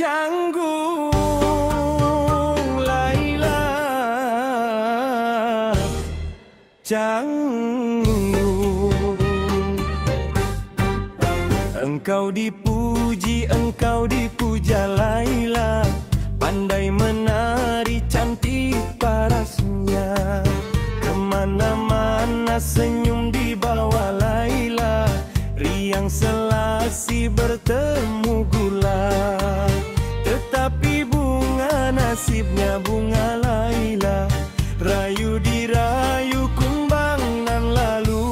canggung, Laila canggung. Engkau dipuji, engkau dipuja Laila, pandai menari cantik parasnya. Kemana-mana senyum dibawa Laila, riang selasi bertemu gula. Tetapi bunga nasibnya bunga Laila, rayu dirayu kumbang nan lalu.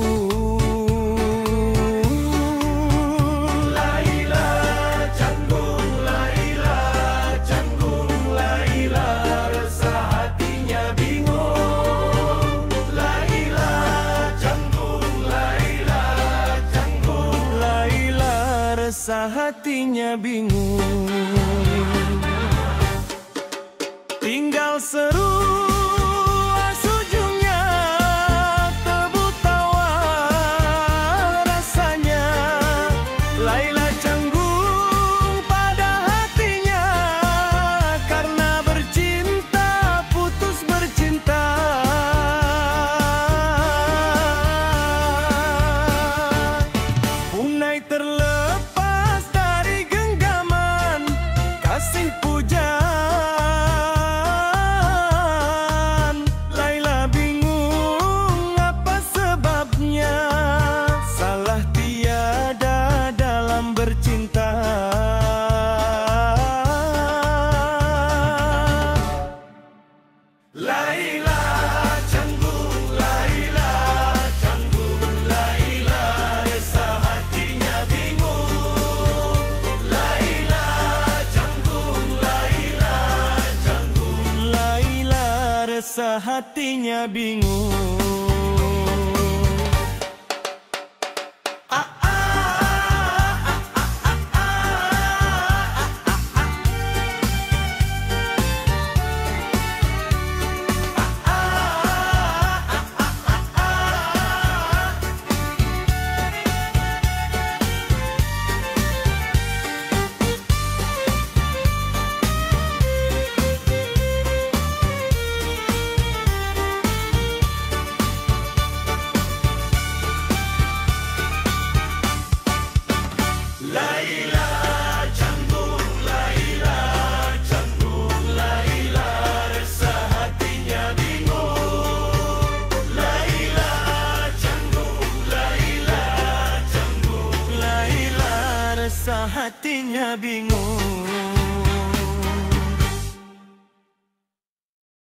Laila canggung, Laila canggung, Laila resah hatinya bingung. Laila canggung, Laila canggung, Laila resah hatinya bingung. Tinggal seru ujungnya, tebu tawa rasanya. Laila canggung pada hatinya, karena bercinta putus bercinta. Punai terlepas dari genggaman kasih pujaan. Bercinta Laila canggung, Laila canggung, Laila resah hatinya bingung. Laila canggung, Laila canggung, Laila resah hatinya bingung. Hatinya bingung.